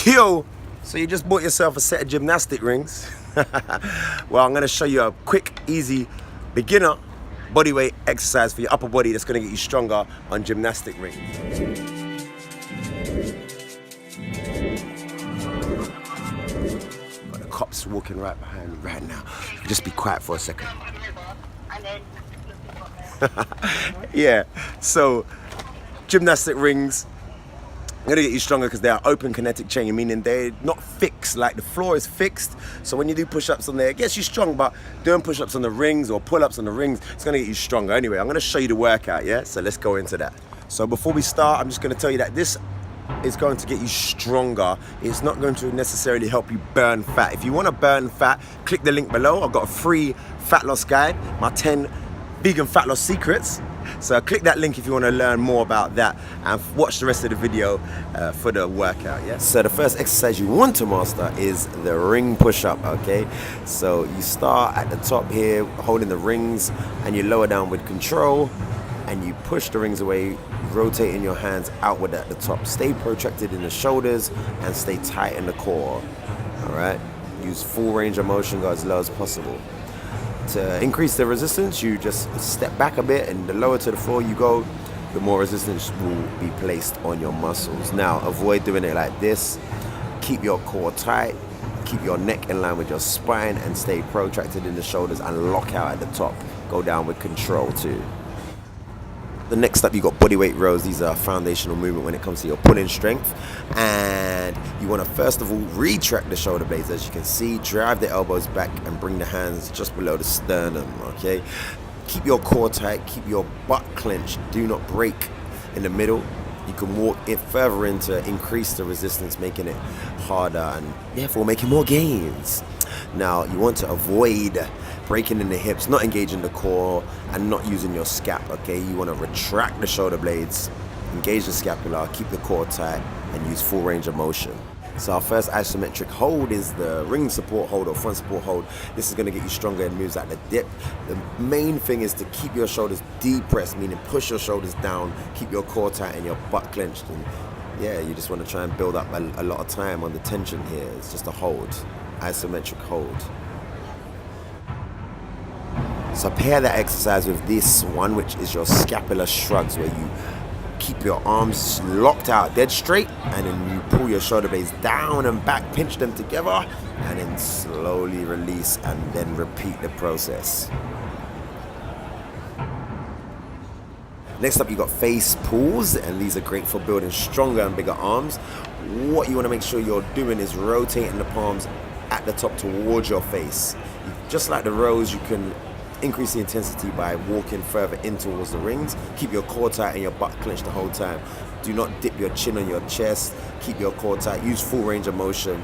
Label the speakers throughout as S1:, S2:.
S1: Yo, so you just bought yourself a set of gymnastic rings. Well, I'm gonna show you a quick, easy, beginner bodyweight exercise for your upper body that's gonna get you stronger on gymnastic rings. Got the cops walking right behind me right now. Just be quiet for a second. Yeah, so gymnastic rings are gonna get you stronger because they are open kinetic chain, meaning they're not fixed, like the floor is fixed. So when you do push-ups on there, it gets you strong, but doing push-ups on the rings or pull-ups on the rings, it's gonna get you stronger. Anyway, I'm gonna show you the workout, yeah? So let's go into that. So before we start, I'm just gonna tell you that this is going to get you stronger. It's not going to necessarily help you burn fat. If you wanna burn fat, click the link below. I've got a free fat loss guide, my 10 vegan fat loss secrets. So click that link if you want to learn more about that and watch the rest of the video for the workout, yeah? So the first exercise you want to master is the ring push-up, okay? So you start at the top here, holding the rings, and you lower down with control, and you push the rings away, rotating your hands outward at the top. Stay protracted in the shoulders and stay tight in the core, all right? Use full range of motion, go as low as possible. To increase the resistance, you just step back a bit, and the lower to the floor you go, the more resistance will be placed on your muscles. Now, avoid doing it like this. Keep your core tight, keep your neck in line with your spine, and stay protracted in the shoulders and lock out at the top. Go down with control too. The next up, you got bodyweight rows. These are foundational movement when it comes to your pulling strength. And you want to first of all retract the shoulder blades. As you can see, drive the elbows back and bring the hands just below the sternum, okay? Keep your core tight, keep your butt clenched. Do not break in the middle. You can walk it further in to increase the resistance, making it harder and therefore making more gains. Now, you want to avoid breaking in the hips, not engaging the core, and not using your scap, okay? You want to retract the shoulder blades, engage the scapula, keep the core tight, and use full range of motion. So our first isometric hold is the ring support hold or front support hold. This is going to get you stronger in moves like the dip. The main thing is to keep your shoulders depressed, meaning push your shoulders down, keep your core tight and your butt clenched. And yeah, you just want to try and build up a lot of time on the tension here. It's just a hold, isometric hold. So pair that exercise with this one, which is your scapular shrugs, where you keep your arms locked out dead straight, and then you pull your shoulder blades down and back, pinch them together, and then slowly release, and then repeat the process. Next up, you got face pulls, and these are great for building stronger and bigger arms. What you want to make sure you're doing is rotating the palms at the top towards your face. Just like the rows, you can increase the intensity by walking further in towards the rings. Keep your core tight and your butt clenched the whole time. Do not dip your chin on your chest. Keep your core tight. Use full range of motion.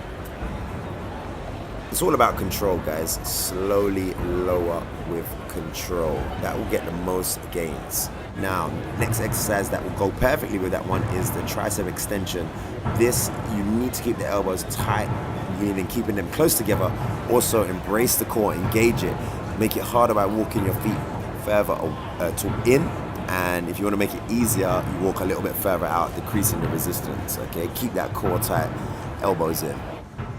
S1: It's all about control, guys. Slowly lower with control. That will get the most gains. Now, next exercise that will go perfectly with that one is the tricep extension. This, you need to keep the elbows tight, meaning keeping them close together. Also, embrace the core, engage it. Make it harder by walking your feet further in, and if you want to make it easier, you walk a little bit further out, decreasing the resistance, okay? Keep that core tight, elbows in.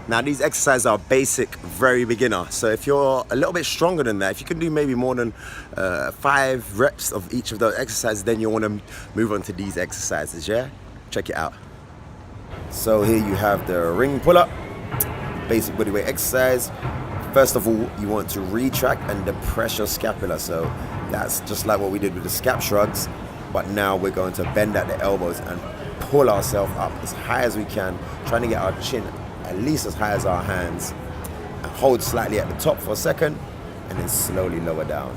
S1: Now, these exercises are basic, very beginner, so if you're a little bit stronger than that, if you can do maybe more than 5 reps of each of those exercises, then you want to move on to these exercises, yeah? Check it out. So here you have the ring pull-up, basic bodyweight exercise. First of all, you want to retract and depress your scapula. So that's just like what we did with the scap shrugs, but now we're going to bend at the elbows and pull ourselves up as high as we can, trying to get our chin at least as high as our hands, and hold slightly at the top for a second, and then slowly lower down.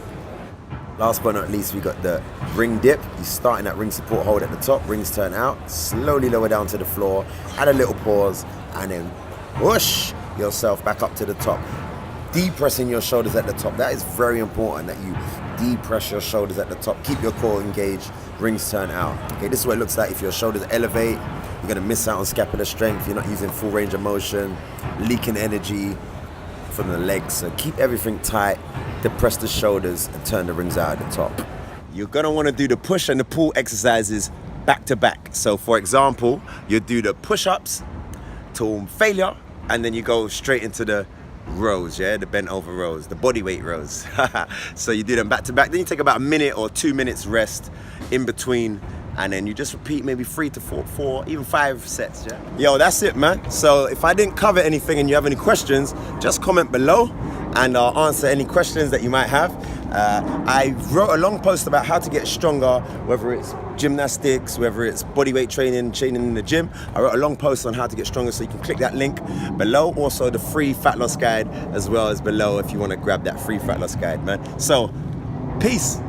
S1: Last but not least, we got the ring dip. You start in that ring support hold at the top, rings turn out, slowly lower down to the floor, add a little pause, and then whoosh yourself back up to the top. Depressing your shoulders at the top. That is very important, that you depress your shoulders at the top. Keep your core engaged, rings turn out. Okay, this is what it looks like. If your shoulders elevate, you're gonna miss out on scapular strength. You're not using full range of motion, leaking energy from the legs. So keep everything tight, depress the shoulders, and turn the rings out at the top. You're gonna wanna do the push and the pull exercises back to back. So for example, you do the push-ups, till failure, and then you go straight into the rows, yeah, the bent over rows, the body weight rows. So you do them back to back, then you take about a minute or 2 minutes rest in between, and then you just repeat maybe 3 to 4, even 5 sets, yeah. Yo, that's it, man. So if I didn't cover anything and you have any questions, just comment below and I'll answer any questions that you might have. I wrote a long post about how to get stronger, whether it's gymnastics, whether it's bodyweight training in the gym. I wrote a long post on how to get stronger, so you can click that link below. Also the free fat loss guide as well as below if you want to grab that free fat loss guide, man. So, peace.